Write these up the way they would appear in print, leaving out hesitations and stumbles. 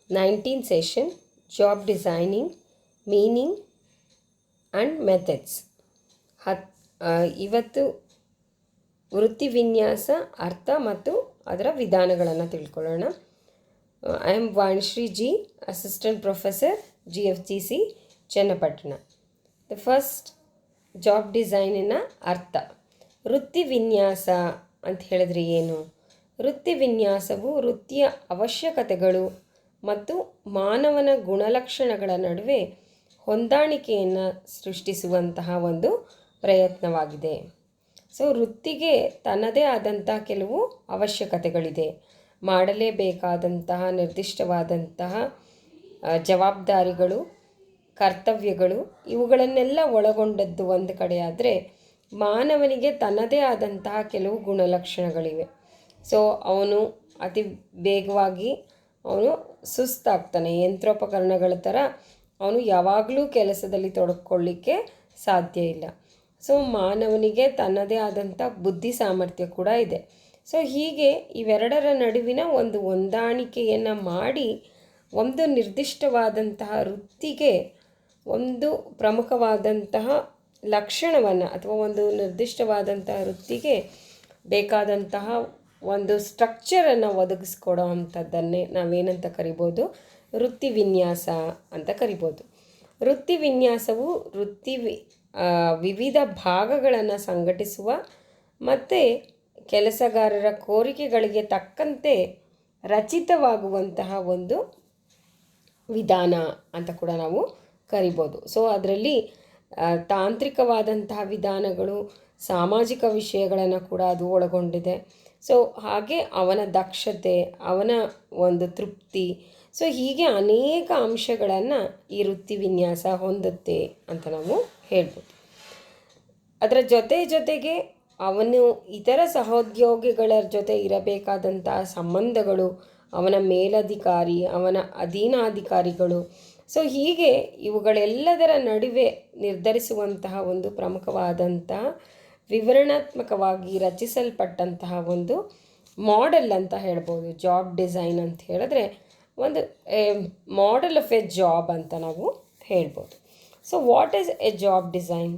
19th session, Job Designing, Meaning and Methods. ಇವತ್ತು ವೃತ್ತಿ ವಿನ್ಯಾಸ ಅರ್ಥ ಮತ್ತು ಅದರ ವಿಧಾನಗಳನ್ನು ತಿಳ್ಕೊಳ್ಳೋಣ. I am Vanishree G, assistant professor, GFGC, Channapatna. The first, job ಡಿಸೈನಿನ ಅರ್ಥ. ವೃತ್ತಿ ವಿನ್ಯಾಸ ಅಂತ ಹೇಳಿದ್ರೆ ಏನು? ವೃತ್ತಿ ವಿನ್ಯಾಸವು ವೃತ್ತಿಯ ಅವಶ್ಯಕತೆಗಳು ಮತ್ತು ಮಾನವನ ಗುಣಲಕ್ಷಣಗಳ ನಡುವೆ ಹೊಂದಾಣಿಕೆಯನ್ನು ಸೃಷ್ಟಿಸುವಂತಹ ಒಂದು ಪ್ರಯತ್ನವಾಗಿದೆ. ಸೊ ವೃತ್ತಿಗೆ ತನ್ನದೇ ಆದಂಥ ಕೆಲವು ಅವಶ್ಯಕತೆಗಳಿದೆ. ಮಾಡಲೇಬೇಕಾದಂತಹ ನಿರ್ದಿಷ್ಟವಾದಂತಹ ಜವಾಬ್ದಾರಿಗಳು, ಕರ್ತವ್ಯಗಳು, ಇವುಗಳನ್ನೆಲ್ಲ ಒಳಗೊಂಡದ್ದು ಒಂದು ಕಡೆ ಆದರೆ, ಮಾನವನಿಗೆ ತನ್ನದೇ ಆದಂತಹ ಕೆಲವು ಗುಣಲಕ್ಷಣಗಳಿವೆ. ಸೊ ಅವನು ಅತಿ ವೇಗವಾಗಿ ಅವನು ಸುಸ್ತಾಗ್ತಾನೆ. ಯಂತ್ರೋಪಕರಣಗಳ ಥರ ಅವನು ಯಾವಾಗಲೂ ಕೆಲಸದಲ್ಲಿ ತೊಡಗಿಕೊಳ್ಳಿಕ್ಕೆ ಸಾಧ್ಯ ಇಲ್ಲ. ಸೊ ಮಾನವನಿಗೆ ತನ್ನದೇ ಆದಂಥ ಬುದ್ಧಿ ಸಾಮರ್ಥ್ಯ ಕೂಡ ಇದೆ. ಸೊ ಹೀಗೆ ಇವೆರಡರ ನಡುವಿನ ಒಂದು ಹೊಂದಾಣಿಕೆಯನ್ನು ಮಾಡಿ ಒಂದು ನಿರ್ದಿಷ್ಟವಾದಂತಹ ವೃತ್ತಿಗೆ ಒಂದು ಪ್ರಮುಖವಾದಂತಹ ಲಕ್ಷಣವನ್ನು ಅಥವಾ ಒಂದು ನಿರ್ದಿಷ್ಟವಾದಂತಹ ವೃತ್ತಿಗೆ ಬೇಕಾದಂತಹ ಒಂದು ಸ್ಟ್ರಕ್ಚರನ್ನು ಒದಗಿಸ್ಕೊಡೋ ಅಂಥದ್ದನ್ನೇ ನಾವೇನಂತ ಕರಿಬೋದು? ವೃತ್ತಿ ವಿನ್ಯಾಸ ಅಂತ ಕರಿಬೋದು. ವೃತ್ತಿ ವಿನ್ಯಾಸವು ವಿವಿಧ ಭಾಗಗಳನ್ನು ಸಂಘಟಿಸುವ ಮತ್ತು ಕೆಲಸಗಾರರ ಕೋರಿಕೆಗಳಿಗೆ ತಕ್ಕಂತೆ ರಚಿತವಾಗುವಂತಹ ಒಂದು ವಿಧಾನ ಅಂತ ಕೂಡ ನಾವು ಕರಿಬೋದು. ಸೊ ಅದರಲ್ಲಿ ತಾಂತ್ರಿಕವಾದಂತಹ ವಿಧಾನಗಳು, ಸಾಮಾಜಿಕ ವಿಷಯಗಳನ್ನು ಕೂಡ ಅದು ಒಳಗೊಂಡಿದೆ. ಸೊ ಹಾಗೆ ಅವನ ದಕ್ಷತೆ, ಅವನ ಒಂದು ತೃಪ್ತಿ, ಸೊ ಹೀಗೆ ಅನೇಕ ಅಂಶಗಳನ್ನು ಈ ವೃತ್ತಿ ವಿನ್ಯಾಸ ಹೊಂದುತ್ತೆ ಅಂತ ನಾವು ಹೇಳ್ಬೋದು. ಅದರ ಜೊತೆಗೆ ಅವನು ಇತರ ಸಹೋದ್ಯೋಗಿಗಳ ಜೊತೆ ಇರಬೇಕಾದಂತಹ ಸಂಬಂಧಗಳು, ಅವನ ಮೇಲಧಿಕಾರಿ, ಅವನ ಅಧೀನಾಧಿಕಾರಿಗಳು, ಸೊ ಹೀಗೆ ಇವುಗಳೆಲ್ಲದರ ನಡುವೆ ನಿರ್ಧರಿಸುವಂತಹ ಒಂದು ಪ್ರಮುಖವಾದಂತಹ ವಿವರಣಾತ್ಮಕವಾಗಿ ರಚಿಸಲ್ಪಟ್ಟಂತಹ ಒಂದು ಮಾಡೆಲ್ ಅಂತ ಹೇಳ್ಬೋದು. ಜಾಬ್ ಡಿಸೈನ್ ಅಂತ ಹೇಳಿದ್ರೆ ಒಂದು ಮಾಡೆಲ್ ಆಫ್ ಎ ಜಾಬ್ ಅಂತ ನಾವು ಹೇಳ್ಬೋದು. So what is A job design?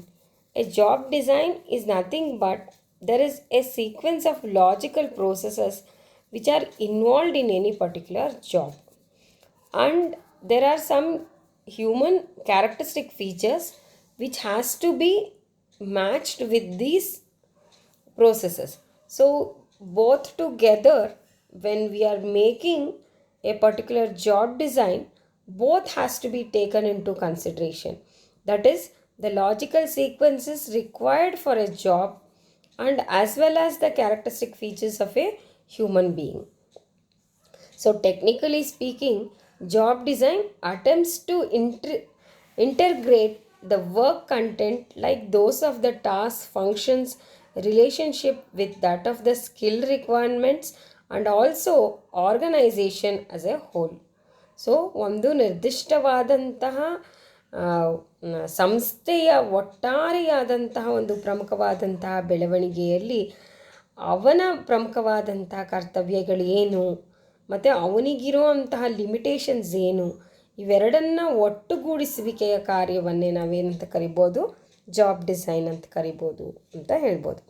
A job design is nothing but there is a sequence of logical processes which are involved in any particular job, and there are some human characteristic features which has to be matched with these processes. So both together, when we are making a particular job design, both has to be taken into consideration. That is, the logical sequences required for a job and as well as the characteristic features of a human being. So technically speaking, job design attempts to integrate the work content like those of the task, functions, relationship with that of the skill requirements and also organization as a whole. So ಒಂದು ನಿರ್ದಿಷ್ಟವಾದಂತಹ ಸಂಸ್ಥೆಯ ಒಟ್ಟಾರೆಯಾದಂತಹ ಒಂದು ಪ್ರಮುಖವಾದಂತಹ ಬೆಳವಣಿಗೆಯಲ್ಲಿ ಅವನ ಪ್ರಮುಖವಾದಂತಹ ಕರ್ತವ್ಯಗಳೇನು ಮತ್ತು ಅವನಿಗಿರುವಂತಹ limitations ಏನು, ಇವೆರಡನ್ನು ಒಟ್ಟುಗೂಡಿಸುವಿಕೆಯ ಕಾರ್ಯವನ್ನೇ ನಾವೇನಂತ ಕರಿಬೋದು? ಜಾಬ್ ಡಿಸೈನ್ ಅಂತ ಕರಿಬೋದು ಅಂತ ಹೇಳ್ಬೋದು.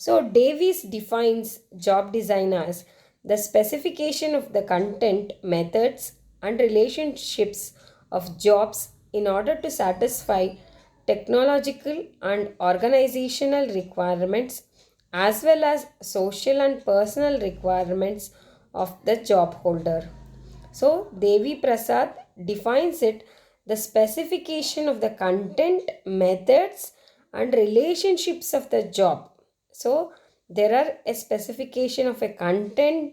So Davis defines job design as the specification of the content, methods and relationships of jobs in order to satisfy technological and organizational requirements as well as social and personal requirements of the job holder. So Devi Prasad defines it the specification of the content, methods and relationships of the job. So there are a specification of a content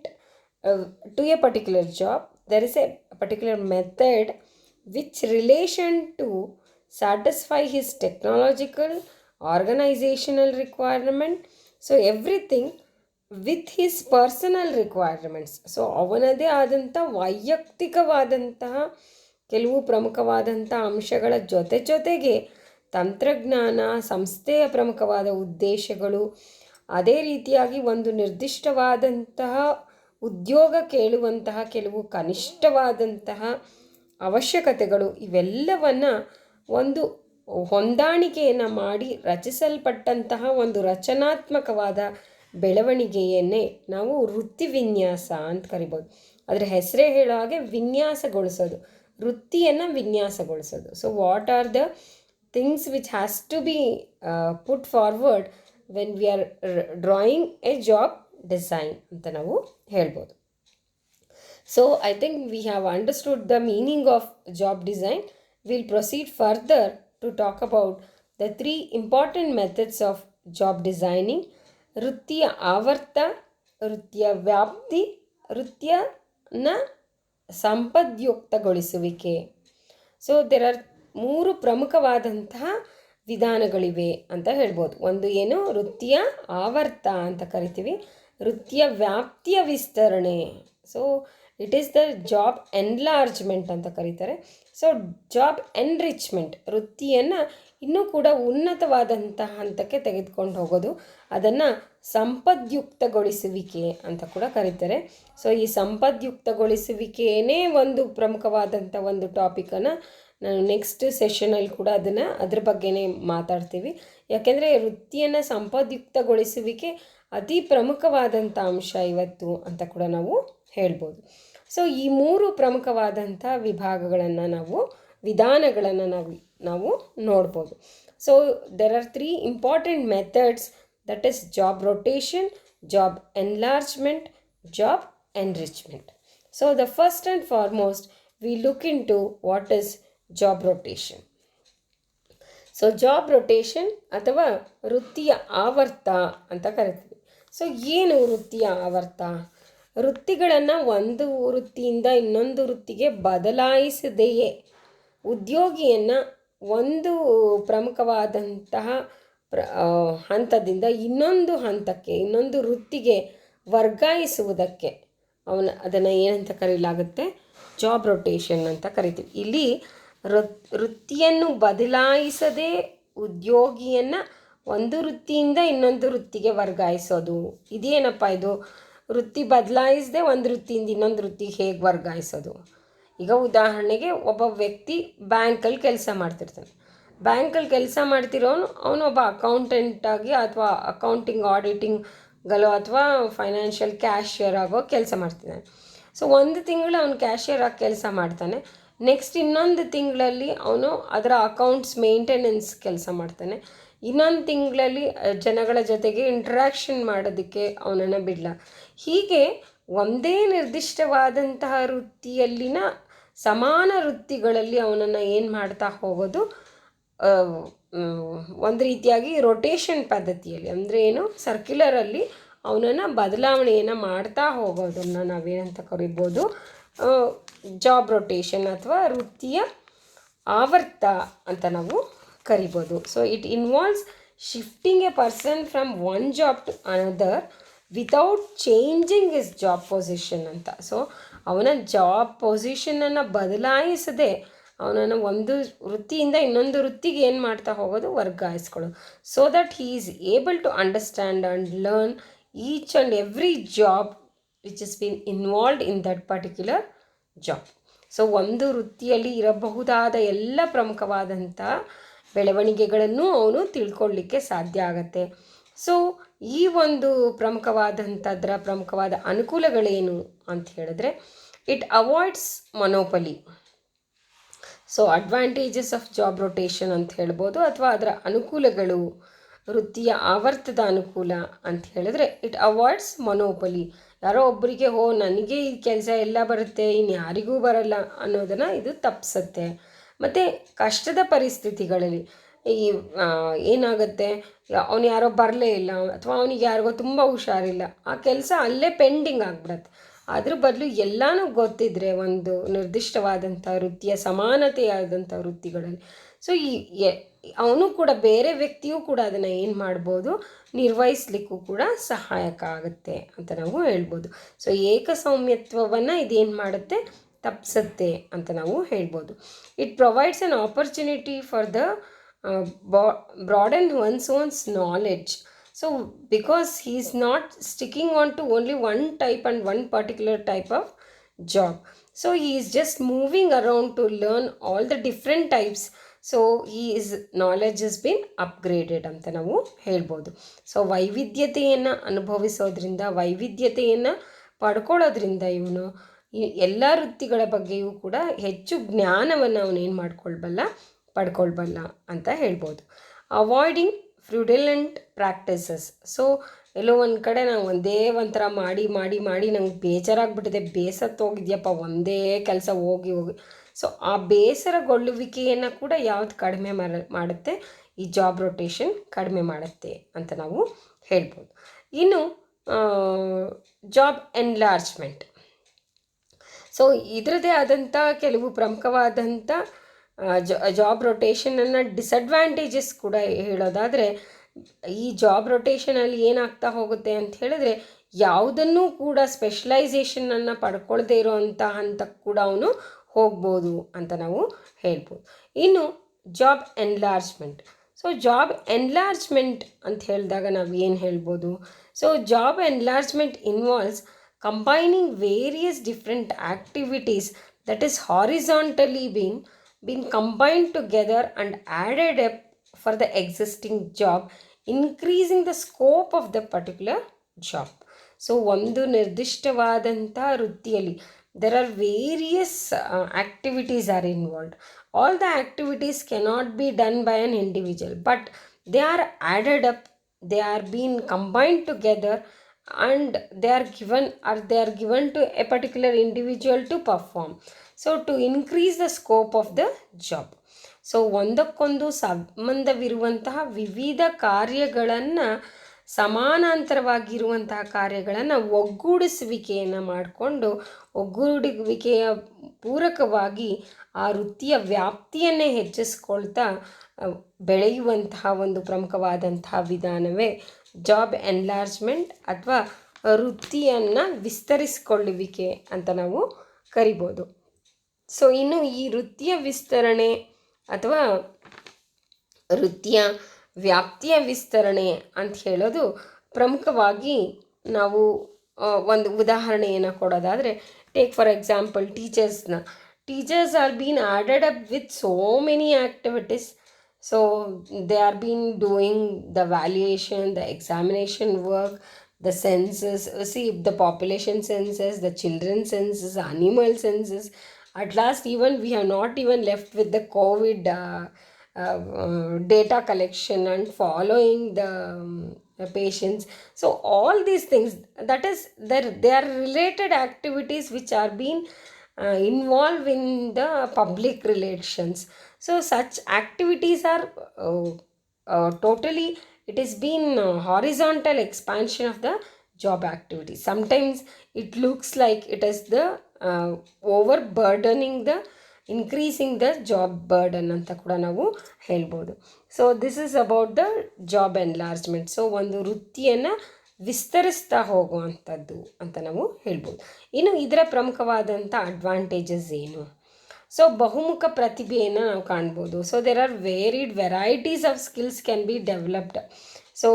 to a particular job. There is a particular method which relation to satisfy his technological, organizational requirement. So everything with his personal requirements. So ಅವನದೇ ಆದಂಥ ವೈಯಕ್ತಿಕವಾದಂತಹ ಕೆಲವು ಪ್ರಮುಖವಾದಂಥ ಅಂಶಗಳ ಜೊತೆಗೆ ತಂತ್ರಜ್ಞಾನ, ಸಂಸ್ಥೆಯ ಪ್ರಮುಖವಾದ ಉದ್ದೇಶಗಳು, ಅದೇ ರೀತಿಯಾಗಿ ಒಂದು ನಿರ್ದಿಷ್ಟವಾದಂತಹ ಉದ್ಯೋಗ ಕೇಳುವಂತಹ ಕೆಲವು ಕನಿಷ್ಠವಾದಂತಹ ಅವಶ್ಯಕತೆಗಳು ಇವೆಲ್ಲವನ್ನು ಒಂದು ಹೊಂದಾಣಿಕೆಯನ್ನು ಮಾಡಿ ರಚಿಸಲ್ಪಟ್ಟಂತಹ ಒಂದು ರಚನಾತ್ಮಕವಾದ ಬೆಳವಣಿಗೆಯನ್ನೇ ನಾವು ವೃತ್ತಿ ವಿನ್ಯಾಸ ಅಂತ ಕರಿಬೋದು. ಅದರ ಹೆಸರೇ ಹೇಳೋ ಹಾಗೆ ವಿನ್ಯಾಸಗೊಳಿಸೋದು, ವೃತ್ತಿಯನ್ನು ವಿನ್ಯಾಸಗೊಳಿಸೋದು. So what are the things which has to be put forward when we are drawing a job design ಅಂತ ನಾವು ಹೇಳ್ಬೋದು. So I think we have understood the meaning of job design. We'll proceed further to talk about the 3 important methods of job designing: ವೃತ್ತಿಯ ಆವರ್ತ, ವೃತ್ತಿಯ ವ್ಯಾಪ್ತಿ, ವೃತ್ತಿಯನ್ನ ಸಂಪದ್ಯುಕ್ತಗೊಳಿಸುವಿಕೆ. So there R 3 ಪ್ರಮುಖವಾದಂತಹ ವಿಧಾನಗಳಿವೆ ಅಂತ ಹೇಳ್ಬೋದು. ಒಂದು ಏನು ವೃತ್ತಿಯ ಆವರ್ತ ಅಂತ ಕರಿತೀವಿ, ವೃತ್ತಿಯ ವ್ಯಾಪ್ತಿಯ ವಿಸ್ತರಣೆ, so it is the job enlargement ಅಂತ ಕರೀತಾರೆ. ಸೊ ಜಾಬ್ ಎನ್ರಿಚ್ಮೆಂಟ್, ವೃತ್ತಿಯನ್ನು ಇನ್ನೂ ಕೂಡ ಉನ್ನತವಾದಂತಹ ಹಂತಕ್ಕೆ ತೆಗೆದುಕೊಂಡು ಹೋಗೋದು, ಅದನ್ನು ಸಂಪದ್ಯುಕ್ತಗೊಳಿಸುವಿಕೆ ಅಂತ ಕೂಡ ಕರೀತಾರೆ. ಸೊ ಈ ಸಂಪದ್ಯುಕ್ತಗೊಳಿಸುವಿಕೆಯೇ ಒಂದು ಪ್ರಮುಖವಾದಂಥ ಒಂದು ಟಾಪಿಕನ್ನು ನಾನು ನೆಕ್ಸ್ಟ್ ಸೆಷನಲ್ಲಿ ಕೂಡ ಅದ್ರ ಬಗ್ಗೆನೇ ಮಾತಾಡ್ತೀವಿ. ಯಾಕೆಂದರೆ ವೃತ್ತಿಯನ್ನು ಸಂಪದ್ಯುಕ್ತಗೊಳಿಸುವಿಕೆ ಅತಿ ಪ್ರಮುಖವಾದಂಥ ಅಂಶ ಇವತ್ತು ಅಂತ ಕೂಡ ನಾವು ಹೇಳ್ಬೋದು. ಸೊ ಈ 3 ಪ್ರಮುಖವಾದಂಥ ವಿಧಾನಗಳನ್ನು ನಾವು ನೋಡ್ಬೋದು. So there are 3 important methods, that is job rotation, job enlargement, job enrichment. So the first and foremost we look into what is job rotation. So job rotation ಅಥವಾ ವೃತ್ತಿಯ ಆವರ್ತ ಅಂತ ಕರಿತೀವಿ. ಸೊ ಏನು ವೃತ್ತಿಯ ಆವರ್ತ? ವೃತ್ತಿಗಳನ್ನು ಒಂದು ವೃತ್ತಿಯಿಂದ ಇನ್ನೊಂದು ವೃತ್ತಿಗೆ ಬದಲಾಯಿಸದೆಯೇ ಉದ್ಯೋಗಿಯನ್ನು ಒಂದು ಪ್ರಮುಖವಾದಂತಹ ಹಂತದಿಂದ ಇನ್ನೊಂದು ಹಂತಕ್ಕೆ, ಇನ್ನೊಂದು ವೃತ್ತಿಗೆ ವರ್ಗಾಯಿಸುವುದಕ್ಕೆ ಅದನ್ನು ಏನಂತ ಕರೆಯಲಾಗುತ್ತೆ? ಜಾಬ್ ರೊಟೇಷನ್ ಅಂತ ಕರಿತೀವಿ. ಇಲ್ಲಿ ವೃತ್ತಿಯನ್ನು ಬದಲಾಯಿಸದೆ ಉದ್ಯೋಗಿಯನ್ನು ಒಂದು ವೃತ್ತಿಯಿಂದ ಇನ್ನೊಂದು ವೃತ್ತಿಗೆ ವರ್ಗಾಯಿಸೋದು. ಇದೇನಪ್ಪ ಇದು? ವೃತ್ತಿ ಬದಲಾಯಿಸದೆ ಒಂದು ವೃತ್ತಿಯಿಂದ ಇನ್ನೊಂದು ವೃತ್ತಿಗೆ ಹೇಗೆ ವರ್ಗಾಯಿಸೋದು? ಈಗ ಉದಾಹರಣೆಗೆ ಒಬ್ಬ ವ್ಯಕ್ತಿ ಬ್ಯಾಂಕಲ್ಲಿ ಕೆಲಸ ಮಾಡ್ತಿರ್ತಾನೆ. ಬ್ಯಾಂಕಲ್ಲಿ ಕೆಲಸ ಮಾಡ್ತಿರೋನು ಅವನು ಒಬ್ಬ ಅಕೌಂಟೆಂಟಾಗಿ ಅಥವಾ ಅಕೌಂಟಿಂಗ್ ಆಡಿಟಿಂಗಲ್ಲೋ ಅಥವಾ ಫೈನಾನ್ಷಿಯಲ್ ಕ್ಯಾಶಿಯರ್ ಆಗೋ ಕೆಲಸ ಮಾಡ್ತಿದ್ದಾನೆ. ಸೊ ಒಂದು ತಿಂಗಳು ಅವನು ಕ್ಯಾಶಿಯರ್ ಆಗಿ ಕೆಲಸ ಮಾಡ್ತಾನೆ. ನೆಕ್ಸ್ಟ್ ಇನ್ನೊಂದು ತಿಂಗಳಲ್ಲಿ ಅವನು ಅದರ ಅಕೌಂಟ್ಸ್ ಮೇಂಟೆನೆನ್ಸ್ ಕೆಲಸ ಮಾಡ್ತಾನೆ. ಇನ್ನೊಂದು ತಿಂಗಳಲ್ಲಿ ಜನಗಳ ಜೊತೆಗೆ ಇಂಟ್ರ್ಯಾಕ್ಷನ್ ಮಾಡೋದಕ್ಕೆ ಅವನನ್ನು ಬಿಡಲ್ಲ. ಹೀಗೆ ಒಂದೇ ನಿರ್ದಿಷ್ಟವಾದಂತಹ ವೃತ್ತಿಯಲ್ಲಿನ ಸಮಾನ ವೃತ್ತಿಗಳಲ್ಲಿ ಅವನನ್ನು ಏನು ಮಾಡ್ತಾ ಹೋಗೋದು? ಒಂದು ರೀತಿಯಾಗಿ ರೊಟೇಷನ್ ಪದ್ಧತಿಯಲ್ಲಿ, ಅಂದರೆ ಏನು, ಸರ್ಕ್ಯುಲರಲ್ಲಿ ಅವನನ್ನು ಬದಲಾವಣೆಯನ್ನು ಮಾಡ್ತಾ ಹೋಗೋದನ್ನು ನಾವೇನಂತ ಕರಿಬೋದು? ಜಾಬ್ ರೊಟೇಷನ್ ಅಥವಾ ವೃತ್ತಿಯ ಆವರ್ತ ಅಂತ ನಾವು ಕರಿಬೋದು. So it involves shifting a person from one job to another without changing his job position ಅಂತ. ಸೊ ಅವನ ಜಾಬ್ ಪೊಸಿಷನನ್ನು ಬದಲಾಯಿಸದೆ ಅವನನ್ನು ಒಂದು ವೃತ್ತಿಯಿಂದ ಇನ್ನೊಂದು ವೃತ್ತಿಗೆ ಏನು ಮಾಡ್ತಾ ಹೋಗೋದು? ವರ್ಗಾಯಿಸ್ಕೊಳ್ಳೋದು. So that he is able to understand and learn each and every job which is been involved in that particular job. So ಒಂದು ವೃತ್ತಿಯಲ್ಲಿ ಇರಬಹುದಾದ ಎಲ್ಲ ಪ್ರಮುಖವಾದಂಥ ಬೆಳವಣಿಗೆಗಳನ್ನು ಅವನು ತಿಳ್ಕೊಳ್ಳಿಕ್ಕೆ ಸಾಧ್ಯ ಆಗತ್ತೆ. ಸೊ ಈ ಒಂದು ಪ್ರಮುಖವಾದ ಅನುಕೂಲಗಳೇನು ಅಂತ ಹೇಳಿದ್ರೆ, it avoids ಮೊನೋಪಲಿ. So advantages of job rotation ಅಂತ ಹೇಳ್ಬೋದು, ಅಥವಾ ಅದರ ಅನುಕೂಲಗಳು, ವೃತ್ತಿಯ ಆವರ್ತದ ಅನುಕೂಲ ಅಂತ ಹೇಳಿದ್ರೆ, ಇಟ್ ಅವಾಯ್ಡ್ಸ್ ಮೊನೋಪಲಿ. ಯಾರೋ ಒಬ್ಬರಿಗೆ ನನಗೆ ಈ ಕೆಲಸ ಎಲ್ಲ ಬರುತ್ತೆ, ಇನ್ನು ಯಾರಿಗೂ ಬರಲ್ಲ ಅನ್ನೋದನ್ನು ಇದು ತಪ್ಪಿಸುತ್ತೆ. ಮತ್ತು ಕಷ್ಟದ ಪರಿಸ್ಥಿತಿಗಳಲ್ಲಿ ಏನಾಗುತ್ತೆ, ಅವನು ಯಾರೋ ಬರಲೇ ಇಲ್ಲ ಅಥವಾ ಅವನಿಗೆ ಯಾರಿಗೋ ತುಂಬ ಹುಷಾರಿಲ್ಲ, ಆ ಕೆಲಸ ಅಲ್ಲೇ ಪೆಂಡಿಂಗ್ ಆಗಿಬಿಡತ್ತೆ. ಅದ್ರ ಬದಲು ಎಲ್ಲನೂ ಗೊತ್ತಿದ್ದರೆ ಒಂದು ನಿರ್ದಿಷ್ಟವಾದಂಥ ವೃತ್ತಿಯ ಸಮಾನತೆಯಾದಂಥ ವೃತ್ತಿಗಳಲ್ಲಿ, ಸೊ ಅವನು ಕೂಡ, ಬೇರೆ ವ್ಯಕ್ತಿಯೂ ಕೂಡ ಅದನ್ನು ಏನು ಮಾಡ್ಬೋದು? ನಿರ್ವಹಿಸಲಿಕ್ಕೂ ಕೂಡ ಸಹಾಯಕ ಆಗುತ್ತೆ ಅಂತ ನಾವು ಹೇಳ್ಬೋದು. ಸೊ ಏಕಸೌಮ್ಯತ್ವವನ್ನು ಇದೇನು ಮಾಡುತ್ತೆ? ತಪ್ಪಿಸುತ್ತೆ ಅಂತ ನಾವು ಹೇಳ್ಬೋದು. It provides an opportunity for the broaden once knowledge. So because he is not sticking on to only one type and one particular type of job. So he is just moving around to learn all the different types. So his knowledge has been upgraded ಅಂತ ನಾವು ಹೇಳ್ಬೋದು. So ವೈವಿಧ್ಯತೆಯನ್ನು ಅನುಭವಿಸೋದ್ರಿಂದ, ವೈವಿಧ್ಯತೆಯನ್ನು ಪಡ್ಕೊಳ್ಳೋದ್ರಿಂದ ಇವನು ಎಲ್ಲ ವೃತ್ತಿಗಳ ಬಗ್ಗೆಯೂ ಕೂಡ ಹೆಚ್ಚು ಜ್ಞಾನವನ್ನು ಅವನೇನು ಪಡ್ಕೊಳ್ಬಲ್ಲ ಅಂತ ಹೇಳ್ಬೋದು. Avoiding fraudulent practices. ಸೊ ಎಲ್ಲೋ ಒಂದು ಕಡೆ ನಾವು ಒಂದೇ ಒಂಥರ ಮಾಡಿ ಮಾಡಿ ಮಾಡಿ ನಂಗೆ ಬೇಜಾರಾಗ್ಬಿಟ್ಟಿದೆ, ಬೇಸತ್ತೋಗಿದ್ಯಪ್ಪ ಒಂದೇ ಕೆಲಸ ಹೋಗಿ. ಸೊ ಆ ಬೇಸರಗೊಳ್ಳುವಿಕೆಯನ್ನು ಕೂಡ ಯಾವ್ದು ಕಡಿಮೆ ಮಾಡುತ್ತೆ, ಈ ಜಾಬ್ ರೊಟೇಷನ್ ಕಡಿಮೆ ಮಾಡುತ್ತೆ ಅಂತ ನಾವು ಹೇಳ್ಬೋದು. ಇನ್ನು ಜಾಬ್ ಎನ್ಲಾರ್ಜ್ಮೆಂಟ್. ಸೊ ಇದರದೇ ಆದಂಥ ಕೆಲವು ಪ್ರಮುಖವಾದಂಥ ಜಾಬ್ ರೊಟೇಷನನ್ನು ಡಿಸಡ್ವಾಂಟೇಜಸ್ ಕೂಡ ಹೇಳೋದಾದರೆ, ಈ ಜಾಬ್ ರೊಟೇಷನಲ್ಲಿ ಏನಾಗ್ತಾ ಹೋಗುತ್ತೆ ಅಂತ ಹೇಳಿದ್ರೆ, ಯಾವುದನ್ನೂ ಕೂಡ ಸ್ಪೆಷಲೈಸೇಷನನ್ನು ಪಡ್ಕೊಳ್ದೇ ಇರೋವಂಥ ಹಂತಕ್ಕೆ ಕೂಡ ಅವನು ಹೋಗ್ಬೋದು ಅಂತ ನಾವು ಹೇಳ್ಬೋದು. ಇನ್ನು job enlargement. So job enlargement ಅಂತ ಹೇಳಿದಾಗ ನಾವು ಏನು ಹೇಳ್ಬೋದು? So job enlargement involves combining various different activities that is horizontally been combined together and added up for the existing job, increasing the scope of the particular job. So ಒಂದು ನಿರ್ದಿಷ್ಟವಾದಂಥ ವೃತ್ತಿಯಲ್ಲಿ there are various activities are involved. All the activities cannot be done by an individual, but they are added up, they are being combined together, and they are given to a particular individual to perform, so to increase the scope of the job. So ಒಂದಕ್ಕೊಂದು ಸಂಬಂಧವಿರುವಂತಹ ವಿವಿಧ ಕಾರ್ಯಗಳನ್ನು, ಸಮಾನಾಂತರವಾಗಿರುವಂತಹ ಕಾರ್ಯಗಳನ್ನು ಒಗ್ಗೂಡಿಸುವಿಕೆಯನ್ನು ಮಾಡಿಕೊಂಡು, ಒಗ್ಗೂಡುವಿಕೆಯ ಪೂರಕವಾಗಿ ಆ ವೃತ್ತಿಯ ವ್ಯಾಪ್ತಿಯನ್ನೇ ಹೆಚ್ಚಿಸ್ಕೊಳ್ತಾ ಬೆಳೆಯುವಂತಹ ಒಂದು ಪ್ರಮುಖವಾದಂತಹ ವಿಧಾನವೇ ಜಾಬ್ ಎನ್ಲಾರ್ಜ್ಮೆಂಟ್ ಅಥವಾ ವೃತ್ತಿಯನ್ನು ವಿಸ್ತರಿಸಿಕೊಳ್ಳುವಿಕೆ ಅಂತ ನಾವು ಕರಿಬೋದು. ಸೊ ಇನ್ನು ಈ ವೃತ್ತಿಯ ವಿಸ್ತರಣೆ ಅಥವಾ ವೃತ್ತಿಯ ವ್ಯಾಪ್ತಿಯ ವಿಸ್ತರಣೆ ಅಂತ ಹೇಳೋದು ಪ್ರಮುಖವಾಗಿ ನಾವು ಒಂದು ಉದಾಹರಣೆಯನ್ನು ಕೊಡೋದಾದರೆ, take for example teachers are been added up with so many activities. So they are been doing the valuation, the examination work, the census, see the population census, the children census, animal census. At last even we have not even left with the COVID data collection and following the patients. So all these things, that is they are related activities which are being involved in the public relations. So such activities are totally, it has been horizontal expansion of the job activities. Sometimes it looks like it is the overburdening the, increasing the job burden ಅಂತ ಕೂಡ ನಾವು ಹೇಳ್ಬೋದು. So this is about the job enlargement. So ಒಂದು ವೃತ್ತಿಯನ್ನು ವಿಸ್ತರಿಸ್ತಾ ಹೋಗುವಂಥದ್ದು ಅಂತ ನಾವು ಹೇಳ್ಬೋದು. ಇನ್ನು ಇದರ ಪ್ರಮುಖವಾದಂಥ ಅಡ್ವಾಂಟೇಜಸ್ ಏನು? ಸೊ ಬಹುಮುಖ ಪ್ರತಿಭೆಯನ್ನು ನಾವು ಕಾಣ್ಬೋದು. So there are varieties of skills can be developed. So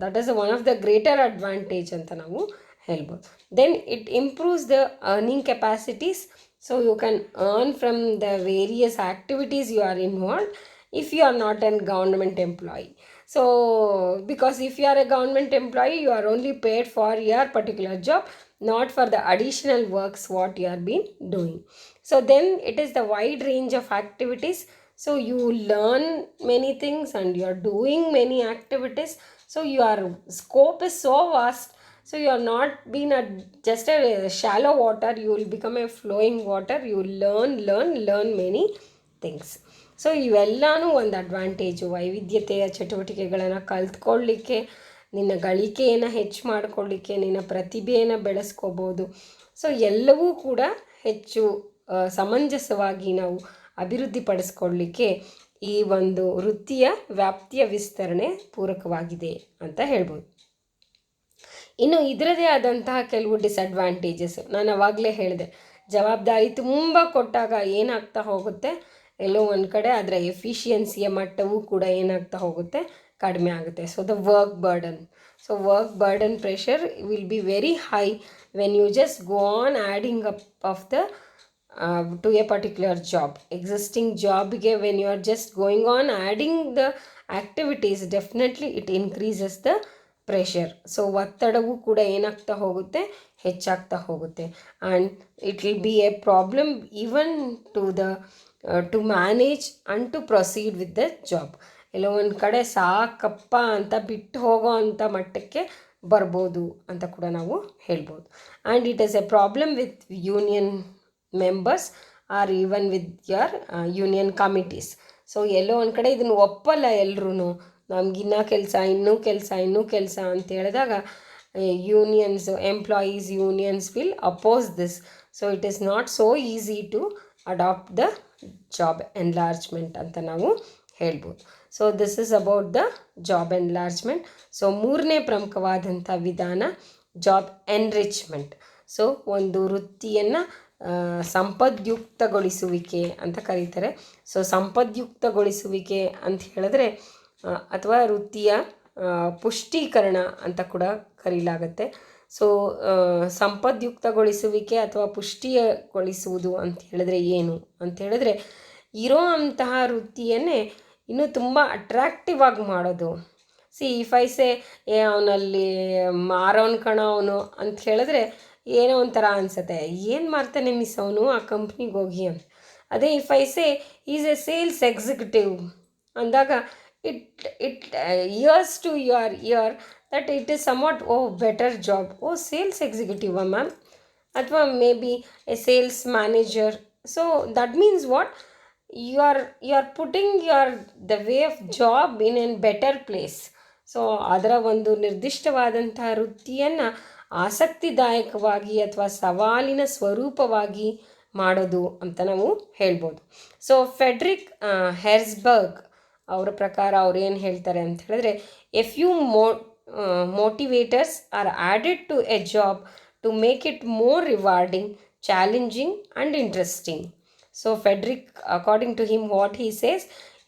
that is one of the greater advantage ಅಂತ ನಾವು ಹೇಳ್ಬೋದು. Then it improves the earning capacities. So you can earn from the various activities you are involved if you are not a government employee. So because if you are a government employee, you are only paid for your particular job, not for the additional works what you are been doing. So then it is the wide range of activities. So you learn many things and you are doing many activities. So your scope is so vast. So you are not being just a shallow water, you will become a flowing water. You learn many things. So ಇವೆಲ್ಲನೂ ಒಂದು advantage. ವೈವಿಧ್ಯತೆಯ ಚಟುವಟಿಕೆಗಳನ್ನು ಕಲ್ತ್ಕೊಳ್ಳಿಕ್ಕೆ, ನಿನ್ನ ಗಳಿಕೆಯನ್ನು ಹೆಚ್ಚು ಮಾಡಿಕೊಳ್ಳಿಕ್ಕೆ, ನಿನ್ನ ಪ್ರತಿಭೆಯನ್ನು ಬೆಳೆಸ್ಕೋಬೋದು. ಸೊ ಎಲ್ಲವೂ ಕೂಡ ಹೆಚ್ಚು ಸಮಂಜಸವಾಗಿ ನಾವು ಅಭಿವೃದ್ಧಿಪಡಿಸ್ಕೊಳ್ಳಿಕ್ಕೆ ಈ ಒಂದು ವೃತ್ತಿಯ ವ್ಯಾಪ್ತಿಯ ವಿಸ್ತರಣೆ ಪೂರಕವಾಗಿದೆ ಅಂತ ಹೇಳ್ಬೋದು. ಇನ್ನು ಇದರದೇ ಆದಂತಹ ಕೆಲವು ಡಿಸಡ್ವಾಂಟೇಜಸ್ ನಾನು ಆವಾಗಲೇ ಹೇಳಿದೆ. ಜವಾಬ್ದಾರಿ ತುಂಬ ಕೊಟ್ಟಾಗ ಏನಾಗ್ತಾ ಹೋಗುತ್ತೆ, ಎಲ್ಲೋ ಒಂದು ಕಡೆ ಅದರ ಎಫಿಷಿಯನ್ಸಿಯ ಮಟ್ಟವೂ ಕೂಡ ಏನಾಗ್ತಾ ಹೋಗುತ್ತೆ, ಕಡಿಮೆ ಆಗುತ್ತೆ. So the work burden, so work burden pressure will be very high when you just go on adding up of the to a particular job. Existing job ಗೆ when you are just going on adding the activities, definitely it increases the pressure. So ಒತ್ತಡವೂ ಕೂಡ ಏನಾಗ್ತಾ ಹೋಗುತ್ತೆ, ಹೆಚ್ಚಾಗ್ತಾ ಹೋಗುತ್ತೆ. And it will be a problem even to the to manage and to proceed with the job. ಎಲ್ಲೋ ಒಂದು ಕಡೆ ಸಾಕಪ್ಪ ಅಂತ ಬಿಟ್ಟು ಹೋಗೋ ಅಂಥ ಮಟ್ಟಕ್ಕೆ ಬರ್ಬೋದು ಅಂತ ಕೂಡ ನಾವು ಹೇಳ್ಬೋದು. And it is a problem with union members are even with your union committees. So ಎಲ್ಲೋ ಒಂದು ಕಡೆ ಇದನ್ನು ಒಪ್ಪಲ್ಲ ಎಲ್ಲರೂ, ನಮಗಿನ್ನೂ ಇನ್ನೂ ಕೆಲಸ ಅಂತ ಹೇಳಿದಾಗ unions, employees unions will oppose this. So it is not so easy to adapt the job enlargement ಅಂತ ನಾವು ಹೇಳ್ಬೋದು. So this is about the job enlargement. So ಮೂರನೇ ಪ್ರಮುಖವಾದಂಥ ವಿಧಾನ ಜಾಬ್ ಎನ್ರಿಚ್ಮೆಂಟ್. ಸೊ ಒಂದು ವೃತ್ತಿಯನ್ನು ಸಂಪದ್ಯುಕ್ತಗೊಳಿಸುವಿಕೆ ಅಂತ ಕರೀತಾರೆ. ಸೊ ಸಂಪದ್ಯುಕ್ತಗೊಳಿಸುವಿಕೆ ಅಂತ ಹೇಳಿದ್ರೆ ಅಥವಾ ವೃತ್ತಿಯ ಪುಷ್ಟೀಕರಣ ಅಂತ ಕೂಡ ಕರೀಲಾಗುತ್ತೆ. ಸೊ ಸಂಪದ್ಯುಕ್ತಗೊಳಿಸುವಿಕೆ ಅಥವಾ ಪುಷ್ಟಿಗೊಳಿಸುವುದು ಅಂತ ಹೇಳಿದ್ರೆ ಏನು ಅಂತ ಹೇಳಿದ್ರೆ, ಇರೋ ಅಂತಹ ವೃತ್ತಿಯನ್ನೇ ಇನ್ನೂ ತುಂಬ ಅಟ್ರಾಕ್ಟಿವ್ ಆಗಿ ಮಾಡೋದು. ಇಫ್ ಐ ಸೇ ಅವನಲ್ಲಿ ಮಾರೋನ್ ಕಣ ಅವನು ಅಂತ ಹೇಳಿದ್ರೆ ಏನೋ ಒಂಥರ ಅನಿಸುತ್ತೆ, ಏನು ಮಾಡ್ತಾನೆ ಮಿಸ್ ಅವನು ಆ ಕಂಪ್ನಿಗೆ ಹೋಗಿ ಅಂತ. ಅದೇ if I say is a sales executive ಅಂದಾಗ it appears to appear that it is somewhat better job. Sales ಎಕ್ಸಿಕ್ಯೂಟಿವಾ ಮ್ಯಾಮ್, ಅಥವಾ maybe a sales manager. So that means what, you are putting the way of job in a better place. So ಅದರ ಒಂದು ನಿರ್ದಿಷ್ಟವಾದಂತಹ ವೃತ್ತಿಯನ್ನು ಆಸಕ್ತಿದಾಯಕವಾಗಿ ಅಥವಾ ಸವಾಲಿನ ಸ್ವರೂಪವಾಗಿ ಮಾಡೋದು ಅಂತ ನಾವು ಹೇಳ್ಬೋದು. ಸೊ ಫೆಡ್ರಿಕ್ ಹೆರ್ಸ್ಬರ್ಗ್ ಅವರ ಪ್ರಕಾರ ಅವ್ರು ಏನು ಹೇಳ್ತಾರೆ ಅಂತ ಹೇಳಿದ್ರೆ, a few motivators are added to a job to make it more rewarding, challenging and interesting. So Frederick, according to him, what he says,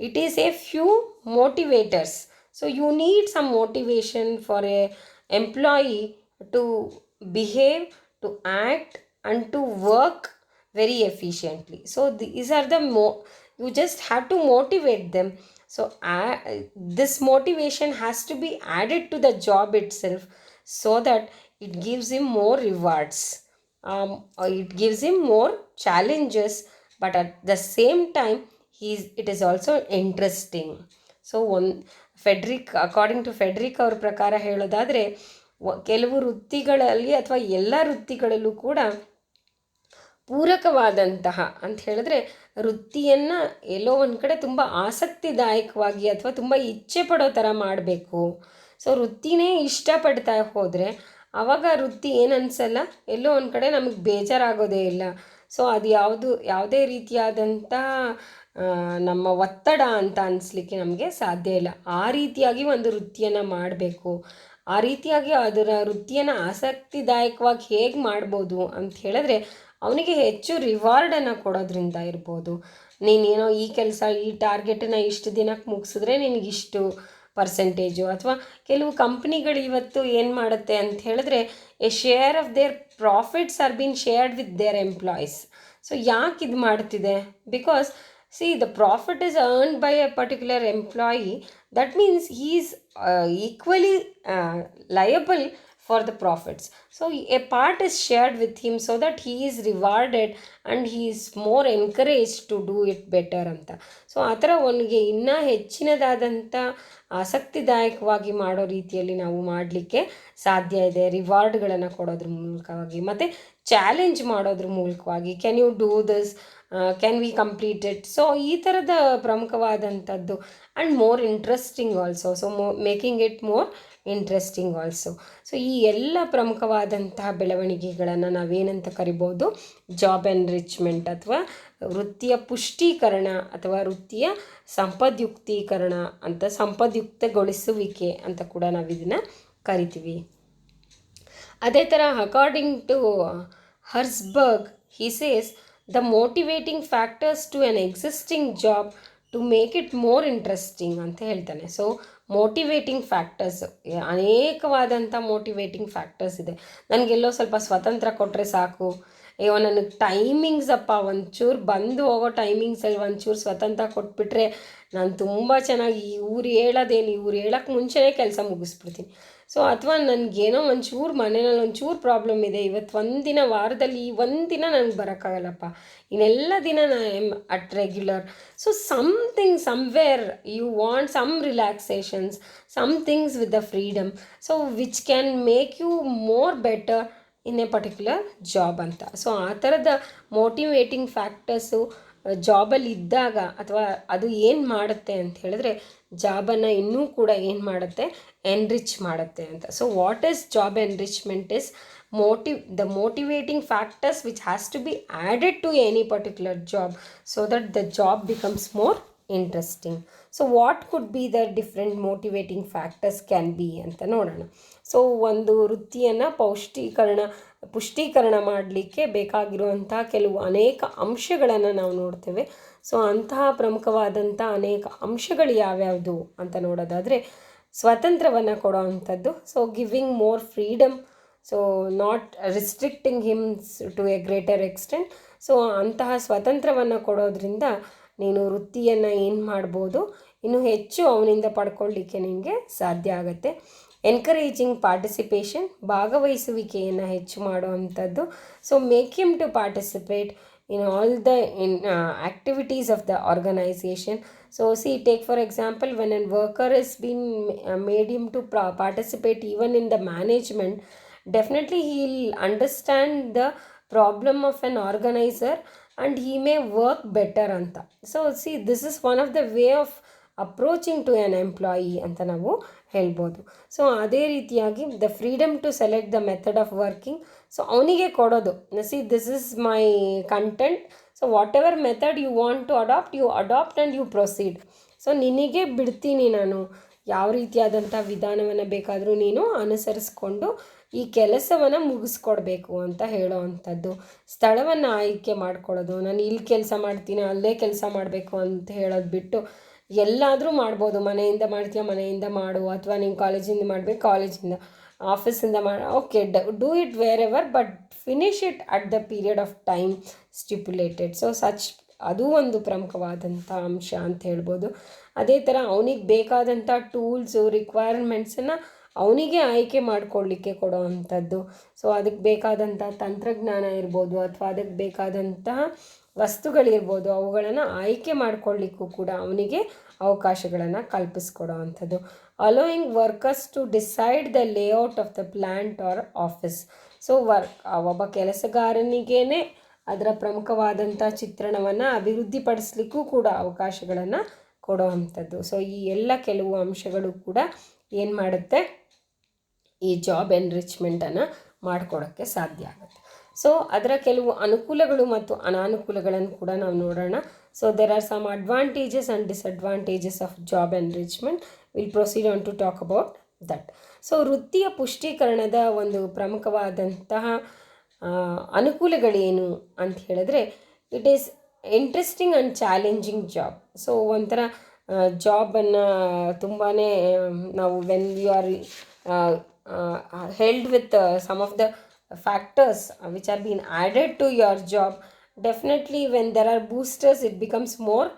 it is a few motivators. So you need some motivation for a employee to behave, to act and to work very efficiently. So these are the you just have to motivate them. So this motivation has to be added to the job itself so that it gives him more rewards. It gives him more challenges, but at the same time it is also interesting. So according to Frederick ಅವ್ರ ಪ್ರಕಾರ ಹೇಳೋದಾದರೆ, ಕೆಲವು ವೃತ್ತಿಗಳಲ್ಲಿ ಅಥವಾ ಎಲ್ಲ ವೃತ್ತಿಗಳಲ್ಲೂ ಕೂಡ ಪೂರಕವಾದಂತಹ ಅಂತ ಹೇಳಿದ್ರೆ ವೃತ್ತಿಯನ್ನು ಎಲ್ಲೋ ಒಂದು ಕಡೆ ತುಂಬ ಆಸಕ್ತಿದಾಯಕವಾಗಿ ಅಥವಾ ತುಂಬ ಇಚ್ಛೆ ಪಡೋ ಥರ ಮಾಡಬೇಕು. ಸೊ ವೃತ್ತಿನೇ ಇಷ್ಟಪಡ್ತಾ ಹೋದರೆ ಆವಾಗ ವೃತ್ತಿ ಏನು ಅನಿಸಲ್ಲ, ಎಲ್ಲೋ ಒಂದು ಕಡೆ ನಮಗೆ ಬೇಜಾರಾಗೋದೇ ಇಲ್ಲ. ಸೊ ಅದು ಯಾವುದೇ ರೀತಿಯಾದಂಥ ನಮ್ಮ ಒತ್ತಡ ಅಂತ ಅನಿಸ್ಲಿಕ್ಕೆ ನಮಗೆ ಸಾಧ್ಯ ಇಲ್ಲ. ಆ ರೀತಿಯಾಗಿ ಒಂದು ವೃತ್ತಿಯನ್ನು ಮಾಡಬೇಕು. ಆ ರೀತಿಯಾಗಿ ಅದರ ವೃತ್ತಿಯನ್ನು ಆಸಕ್ತಿದಾಯಕವಾಗಿ ಹೇಗೆ ಮಾಡ್ಬೋದು ಅಂತ ಹೇಳಿದ್ರೆ, ಅವನಿಗೆ ಹೆಚ್ಚು ರಿವಾರ್ಡನ್ನು ಕೊಡೋದ್ರಿಂದ ಇರ್ಬೋದು. ನೀನೇನೋ ಈ ಕೆಲಸ, ಈ ಟಾರ್ಗೆಟನ್ನು ಇಷ್ಟು ದಿನಕ್ಕೆ ಮುಗಿಸಿದ್ರೆ ನಿನಗಿಷ್ಟು ಪರ್ಸೆಂಟೇಜು, ಅಥವಾ ಕೆಲವು ಕಂಪ್ನಿಗಳು ಇವತ್ತು ಏನು ಮಾಡುತ್ತೆ ಅಂತ ಹೇಳಿದ್ರೆ, a share of their profits are been shared with their employees. So ಯಾಕೆ ಇದು ಮಾಡ್ತಿದೆ? Because the profit is earned by a particular employee. That means he is equally liable for the profits. So a part is shared with him so that he is rewarded and he is more encouraged to do it better ಅಂತ. So ಆ ಥರ ಅವನಿಗೆ ಇನ್ನೂ ಹೆಚ್ಚಿನದಾದಂಥ ಆಸಕ್ತಿದಾಯಕವಾಗಿ ಮಾಡೋ ರೀತಿಯಲ್ಲಿ ನಾವು ಮಾಡಲಿಕ್ಕೆ ಸಾಧ್ಯ ಇದೆ, ರಿವಾರ್ಡ್ಗಳನ್ನು ಕೊಡೋದ್ರ ಮೂಲಕವಾಗಿ ಮತ್ತು ಚಾಲೆಂಜ್ ಮಾಡೋದ್ರ ಮೂಲಕವಾಗಿ. Can you do this, can we complete it? So ಈ ಥರದ ಪ್ರಮುಖವಾದಂಥದ್ದು. And more interesting also. So making it more interesting also. So ಈ ಎಲ್ಲ ಪ್ರಮುಖವಾದಂತಹ ಬೆಳವಣಿಗೆಗಳನ್ನು ನಾವೇನಂತ ಕರಿಬೋದು? ಜಾಬ್ ಎನ್ರಿಚ್ಮೆಂಟ್ ಅಥವಾ ವೃತ್ತಿಯ ಪುಷ್ಟೀಕರಣ ಅಥವಾ ವೃತ್ತಿಯ ಸಂಪದ್ಯುಕ್ತೀಕರಣ ಅಂತ, ಸಂಪದ್ಯುಕ್ತಗೊಳಿಸುವಿಕೆ ಅಂತ ಕೂಡ ನಾವು ಇದನ್ನು ಕರಿತೀವಿ. ಅದೇ ಥರ according to Herzberg, he says the motivating factors to an existing job to make it more interesting ಅಂತ ಹೇಳ್ತಾನೆ. ಸೊ ಮೋಟಿವೇಟಿಂಗ್ ಫ್ಯಾಕ್ಟರ್ಸ್, ಅನೇಕವಾದಂಥ ಮೋಟಿವೇಟಿಂಗ್ ಫ್ಯಾಕ್ಟರ್ಸ್ ಇದೆ. ನನಗೆಲ್ಲೋ ಸ್ವಲ್ಪ ಸ್ವತಂತ್ರ ಕೊಟ್ಟರೆ ಸಾಕು, ಅಯ್ಯೋ ನನಗೆ ಟೈಮಿಂಗ್ಸ್ ಅಪ್ಪ, ಒಂಚೂರು ಬಂದು ಹೋಗೋ ಟೈಮಿಂಗ್ಸಲ್ಲಿ ಒಂಚೂರು ಸ್ವತಂತ್ರ ಕೊಟ್ಬಿಟ್ರೆ ನಾನು ತುಂಬ ಚೆನ್ನಾಗಿ ಇವ್ರು ಹೇಳೋದೇನು, ಇವ್ರು ಹೇಳೋಕ್ಕೆ ಮುಂಚೆನೇ ಕೆಲಸ ಮುಗಿಸ್ಬಿಡ್ತೀನಿ. ಸೊ ಅಥವಾ ನನಗೇನೋ ಒಂಚೂರು ಮನೆಯಲ್ಲಿ ಒಂಚೂರು ಪ್ರಾಬ್ಲಮ್ ಇದೆ, ಇವತ್ತು ಒಂದಿನ ವಾರದಲ್ಲಿ ಈ ಒಂದಿನ ನನಗೆ ಬರೋಕ್ಕಾಗಲ್ಲಪ್ಪ, ಇನ್ನೆಲ್ಲ ದಿನ ನಾನು am at regular. So something somewhere you want some relaxations, some things with the freedom, so which can make you more better in a particular job ಅಂತ. ಸೊ ಆ ಥರದ ಮೋಟಿವೇಟಿಂಗ್ ಫ್ಯಾಕ್ಟರ್ಸು ಜಾಬಲ್ಲಿ ಇದ್ದಾಗ, ಅಥವಾ ಅದು ಏನು ಮಾಡುತ್ತೆ ಅಂತ ಹೇಳಿದ್ರೆ ಜಾಬನ್ನು ಇನ್ನೂ ಕೂಡ ಏನು ಮಾಡುತ್ತೆ, ಎನ್ರಿಚ್ ಮಾಡುತ್ತೆ ಅಂತ. So what is job enrichment is the motivating factors which has to be added to any particular job so that the job becomes more interesting. So what could be the different motivating factors can be ಅಂತ ನೋಡೋಣ. So ಒಂದು ವೃತ್ತಿಯನ್ನು ಪುಷ್ಟೀಕರಣ ಮಾಡಲಿಕ್ಕೆ ಬೇಕಾಗಿರುವಂಥ ಕೆಲವು ಅನೇಕ ಅಂಶಗಳನ್ನು ನಾವು ನೋಡ್ತೇವೆ. ಸೊ ಅಂತಹ ಪ್ರಮುಖವಾದಂಥ ಅನೇಕ ಅಂಶಗಳು ಯಾವ್ಯಾವುದು ಅಂತ ನೋಡೋದಾದರೆ, ಸ್ವತಂತ್ರವನ್ನು ಕೊಡೋ ಅಂಥದ್ದು. So giving more freedom, so not restricting him to a greater extent. So ಅಂತಹ ಸ್ವತಂತ್ರವನ್ನು ಕೊಡೋದ್ರಿಂದ ನೀನು ವೃತ್ತಿಯನ್ನು ಏನು ಮಾಡ್ಬೋದು, ಇನ್ನೂ ಹೆಚ್ಚು ಅವನಿಂದ ಪಡ್ಕೊಳ್ಳಿಕ್ಕೆ ನಿನಗೆ ಸಾಧ್ಯ ಆಗುತ್ತೆ. ಎನ್ಕರೇಜಿಂಗ್ ಪಾರ್ಟಿಸಿಪೇಷನ್, ಭಾಗವಹಿಸುವಿಕೆಯನ್ನು ಹೆಚ್ಚು ಮಾಡುವಂಥದ್ದು. So make him to participate in all the activities of the organization. So see, take for example, when a worker is been made him to participate even in the management, definitely he'll understand the problem of an organizer and he may work better anta. So see, this is one of the way of approaching to an employee ಅಂತ ನಾವು ಹೇಳ್ಬೋದು. So ಅದೇ ರೀತಿಯಾಗಿ the freedom to select the method of working. So ಅವನಿಗೆ ಕೊಡೋದು, see this is my content, so whatever method you want to adapt, you adapt and you proceed. So ನಿನಗೆ ಬಿಡ್ತೀನಿ ನಾನು, ಯಾವ ರೀತಿಯಾದಂಥ ವಿಧಾನವನ್ನು ಬೇಕಾದರೂ ನೀನು ಅನುಸರಿಸ್ಕೊಂಡು ಈ ಕೆಲಸವನ್ನು ಮುಗಿಸ್ಕೊಡ್ಬೇಕು ಅಂತ ಹೇಳೋ ಅಂಥದ್ದು. ಸ್ಥಳವನ್ನು ಆಯ್ಕೆ ಮಾಡ್ಕೊಳ್ಳೋದು, ನಾನು ಇಲ್ಲಿ ಕೆಲಸ ಮಾಡ್ತೀನಿ ಅಲ್ಲೇ ಕೆಲಸ ಮಾಡಬೇಕು ಅಂತ ಹೇಳೋದು ಬಿಟ್ಟು ಎಲ್ಲಾದರೂ ಮಾಡ್ಬೋದು. ಮನೆಯಿಂದ ಮಾಡ್ತೀಯ ಮನೆಯಿಂದ ಮಾಡು, ಅಥವಾ ನೀನು ಕಾಲೇಜಿಂದ ಮಾಡಬೇಕು ಕಾಲೇಜಿಂದ, ಆಫೀಸಿಂದ okay, do it where ever, but finish it at the period of time stipulated. So ಅದು ಒಂದು ಪ್ರಮುಖವಾದಂಥ ಅಂಶ ಅಂತ ಹೇಳ್ಬೋದು. ಅದೇ ಥರ ಅವನಿಗೆ ಬೇಕಾದಂಥ ಟೂಲ್ಸು ರಿಕ್ವೈರ್ಮೆಂಟ್ಸನ್ನು ಅವನಿಗೆ ಆಯ್ಕೆ ಮಾಡಿಕೊಳ್ಳಿಕ್ಕೆ ಕೊಡೋ ಅಂಥದ್ದು. ಸೊ ಅದಕ್ಕೆ ಬೇಕಾದಂಥ ತಂತ್ರಜ್ಞಾನ ಇರ್ಬೋದು, ಅಥವಾ ಅದಕ್ಕೆ ಬೇಕಾದಂತಹ ವಸ್ತುಗಳಿರ್ಬೋದು, ಅವುಗಳನ್ನು ಆಯ್ಕೆ ಮಾಡಿಕೊಳ್ಳಿಕ್ಕೂ ಕೂಡ ಅವನಿಗೆ ಅವಕಾಶಗಳನ್ನು ಕಲ್ಪಿಸ್ಕೊಡೋ ಅಂಥದ್ದು. Allowing workers to decide the layout of the plant or office. So ಒಬ್ಬ ಕೆಲಸಗಾರನಿಗೇ ಅದರ ಪ್ರಮುಖವಾದಂಥ ಚಿತ್ರಣವನ್ನು ಅಭಿವೃದ್ಧಿಪಡಿಸ್ಲಿಕ್ಕೂ ಕೂಡ ಅವಕಾಶಗಳನ್ನು ಕೊಡೋ ಅಂಥದ್ದು. ಸೊ ಈ ಎಲ್ಲ ಕೆಲವು ಅಂಶಗಳು ಕೂಡ ಏನು ಮಾಡುತ್ತೆ, ಈ ಜಾಬ್ ಎನ್ರಿಚ್ಮೆಂಟನ್ನು ಮಾಡಿಕೊಡೋಕ್ಕೆ ಸಾಧ್ಯ ಆಗುತ್ತೆ. ಸೊ ಅದರ ಕೆಲವು ಅನುಕೂಲಗಳು ಮತ್ತು ಅನಾನುಕೂಲಗಳನ್ನು ಕೂಡ ನಾವು ನೋಡೋಣ. So there are some advantages and disadvantages of job enrichment. Will proceed on to talk about that. So ವೃತ್ತಿಯ ಪುಷ್ಟೀಕರಣದ ಒಂದು ಪ್ರಮುಖವಾದಂತಹ ಅನುಕೂಲಗಳೇನು ಅಂತ ಹೇಳಿದ್ರೆ, it is interesting and challenging job. So ಒಂಥರ ಜಾಬನ್ನು ತುಂಬಾ ನಾವು when you are held with some of the factors which are being added to your job, definitely when there are boosters it becomes more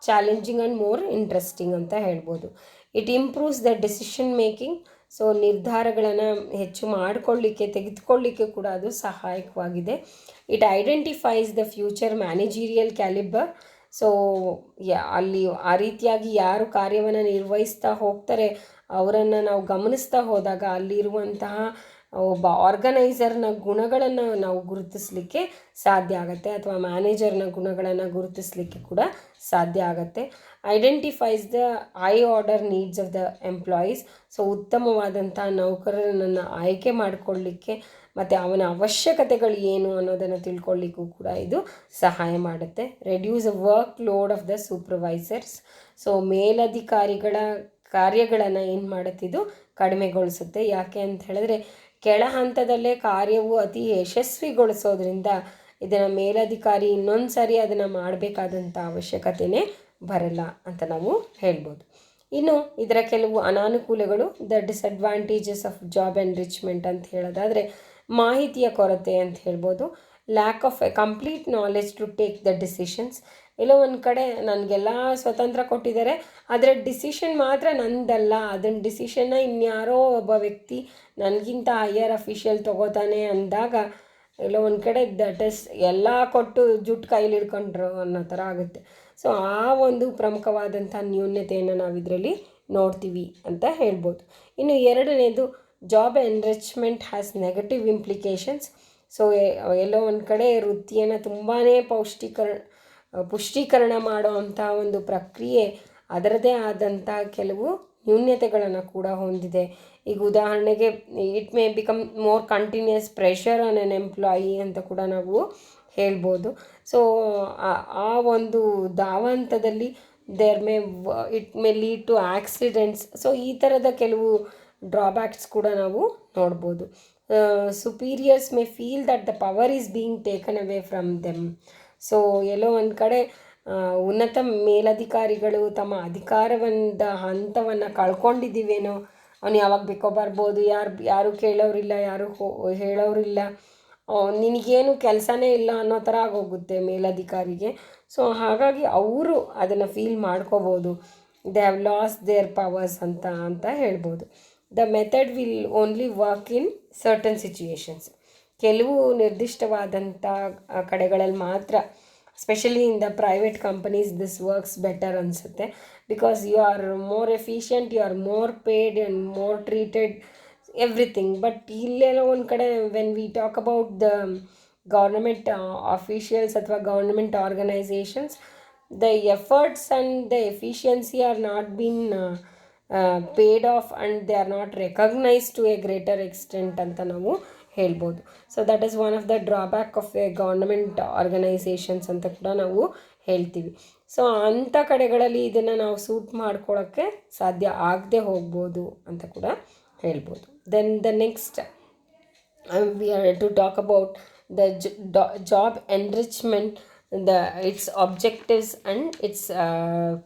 challenging and more interesting ಅಂತ ಹೇಳ್ಬೋದು. It improves the decision making. So ನಿರ್ಧಾರಗಳನ್ನು ಹೆಚ್ಚು ತೆಗೆದುಕೊಳ್ಳಿಕ್ಕೆ ಕೂಡ ಅದು ಸಹಾಯಕವಾಗಿದೆ. It identifies the future managerial calibre. So ಅಲ್ಲಿ ಆ ರೀತಿಯಾಗಿ ಯಾರು ಕಾರ್ಯವನ್ನು ನಿರ್ವಹಿಸ್ತಾ ಹೋಗ್ತಾರೆ ಅವರನ್ನು ನಾವು ಗಮನಿಸ್ತಾ ಹೋದಾಗ ಅಲ್ಲಿರುವಂತಹ ಒಬ್ಬ ಆರ್ಗನೈಸರ್ನ ಗುಣಗಳನ್ನು ನಾವು ಗುರುತಿಸಲಿಕ್ಕೆ ಸಾಧ್ಯ ಆಗುತ್ತೆ, ಅಥವಾ ಮ್ಯಾನೇಜರ್ನ ಗುಣಗಳನ್ನು ಗುರುತಿಸಲಿಕ್ಕೆ ಕೂಡ ಸಾಧ್ಯ ಆಗುತ್ತೆ. Identifies the high order needs of the employees. So ಉತ್ತಮವಾದಂಥ ನೌಕರರನ್ನು ಆಯ್ಕೆ ಮಾಡಿಕೊಳ್ಳಿಕ್ಕೆ ಮತ್ತು ಅವನ ಅವಶ್ಯಕತೆಗಳು ಏನು ಅನ್ನೋದನ್ನು ತಿಳ್ಕೊಳ್ಳಿಕ್ಕೂ ಕೂಡ ಇದು ಸಹಾಯ ಮಾಡುತ್ತೆ. Reduce workload of the supervisors. So ಮೇಲಧಿಕಾರಿಗಳ ಕಾರ್ಯಗಳನ್ನು ಏನು ಮಾಡುತ್ತಿದ್ದು ಕಡಿಮೆಗೊಳಿಸುತ್ತೆ. ಯಾಕೆ ಅಂತ ಹೇಳಿದ್ರೆ ಕೆಳ ಹಂತದಲ್ಲೇ ಕಾರ್ಯವು ಅತಿ ಯಶಸ್ವಿಗೊಳಿಸೋದ್ರಿಂದ ಇದನ್ನು ಮೇಲಧಿಕಾರಿ ಇನ್ನೊಂದು ಸಾರಿ ಅದನ್ನು ಮಾಡಬೇಕಾದಂಥ ಅವಶ್ಯಕತೆಯೇ ಬರಲ್ಲ ಅಂತ ನಾವು ಹೇಳ್ಬೋದು. ಇನ್ನು ಇದರ ಕೆಲವು ಅನಾನುಕೂಲಗಳು, the disadvantages of job enrichment ಅಂತ ಹೇಳೋದಾದರೆ ಮಾಹಿತಿಯ ಕೊರತೆ ಅಂತ ಹೇಳ್ಬೋದು. Lack of a complete knowledge to take the decisions. ಎಲ್ಲೋ ಒಂದು ಕಡೆ ನನಗೆಲ್ಲ ಸ್ವತಂತ್ರ ಕೊಟ್ಟಿದ್ದಾರೆ, ಅದರ ಡಿಸಿಷನ್ ಮಾತ್ರ ನಂದಲ್ಲ, ಅದನ್ನ ಡಿಸಿಷನ್ನ ಇನ್ಯಾರೋ ಒಬ್ಬ ವ್ಯಕ್ತಿ ನನಗಿಂತ ಹೈಯರ್ ಅಫಿಷಿಯಲ್ ತೊಗೋತಾನೆ ಅಂದಾಗ ಎಲ್ಲೋ ಒಂದು ಕಡೆ ದಟ್ ಇಸ್ ಎಲ್ಲ ಕೊಟ್ಟು ಜುಟ್ಟು ಕೈಲಿ ಹಿಡ್ಕೊಂಡ್ರು ಅನ್ನೋ ಥರ ಆಗುತ್ತೆ. ಸೊ ಆ ಒಂದು ಪ್ರಮುಖವಾದಂಥ ನ್ಯೂನ್ಯತೆಯನ್ನು ನಾವು ಇದರಲ್ಲಿ ನೋಡ್ತೀವಿ ಅಂತ ಹೇಳ್ಬೋದು. ಇನ್ನು ಎರಡನೇದು, job enrichment has negative implications. So ಎಲ್ಲೋ ಒಂದು ಕಡೆ ವೃತ್ತಿಯನ್ನು ತುಂಬಾ ಪುಷ್ಟೀಕರಣ ಮಾಡೋ ಅಂಥ ಒಂದು ಪ್ರಕ್ರಿಯೆ ಅದರದೇ ಆದಂಥ ಕೆಲವು ನ್ಯೂನ್ಯತೆಗಳನ್ನು ಕೂಡ ಹೊಂದಿದೆ. ಈಗ ಉದಾಹರಣೆಗೆ, it may become more continuous pressure on an employee ಅಂತ ಕೂಡ ನಾವು ಹೇಳ್ಬೋದು. ಸೊ ಆ ಒಂದು ಧಾವಂತದಲ್ಲಿ it may lead to accidents. So ಈ ಥರದ ಕೆಲವು ಡ್ರಾಬ್ಯಾಕ್ಸ್ ಕೂಡ ನಾವು ನೋಡ್ಬೋದು. Superiors may feel that the power is being taken away from them. So ಎಲ್ಲೋ ಒಂದು ಕಡೆ ಉನ್ನತ ಮೇಲಧಿಕಾರಿಗಳು ತಮ್ಮ ಅಧಿಕಾರವಂದ ಹಂತವನ್ನು ಕಳ್ಕೊಂಡಿದ್ದೀವೇನೋ, ಅವನು ಯಾವಾಗ ಬೇಕೋ ಬರ್ಬೋದು, ಯಾರು ಕೇಳೋರಿಲ್ಲ, ಯಾರು ಹೇಳೋರಿಲ್ಲ, ನಿನಗೇನು ಕೆಲಸನೇ ಇಲ್ಲ ಅನ್ನೋ ಥರ ಆಗೋಗುತ್ತೆ ಮೇಲಧಿಕಾರಿಗೆ. ಸೊ ಹಾಗಾಗಿ ಅವರು ಅದನ್ನು ಫೀಲ್ ಮಾಡ್ಕೋಬೋದು, they have lost their powers ಅಂತ ಹೇಳ್ಬೋದು. The method will only work in certain situations. ಕೆಲವು ನಿರ್ದಿಷ್ಟವಾದಂಥ ಕಡೆಗಳಲ್ಲಿ ಮಾತ್ರ, specially in the private companies this works better ಅನಿಸುತ್ತೆ. Because you are more efficient, you are more paid and more treated everything. But ಇಲ್ಲೆಲ್ಲ ಒಂದು ಕಡೆ when we talk about the government officials ಅಥವಾ government organisations, the efforts and the efficiency are not been paid off and they are not recognized to a greater extent ಅಂತ ನಾವು ಹೇಳ್ಬೋದು. So that is one of the drawback of A government organisations ಅಂತ ಕೂಡ ನಾವು ಹೇಳ್ತೀವಿ. So ಅಂಥ ಕಡೆಗಳಲ್ಲಿ ಇದನ್ನು ನಾವು ಸೂಟ್ ಮಾಡ್ಕೊಳ್ಳೋಕ್ಕೆ ಸಾಧ್ಯ ಆಗದೆ ಹೋಗ್ಬೋದು ಅಂತ ಕೂಡ ಹೇಳ್ಬೋದು. Then the next we are to talk about the job enrichment, its objectives and its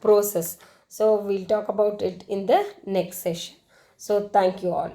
process. So we'll talk about it in the next session. So thank you all.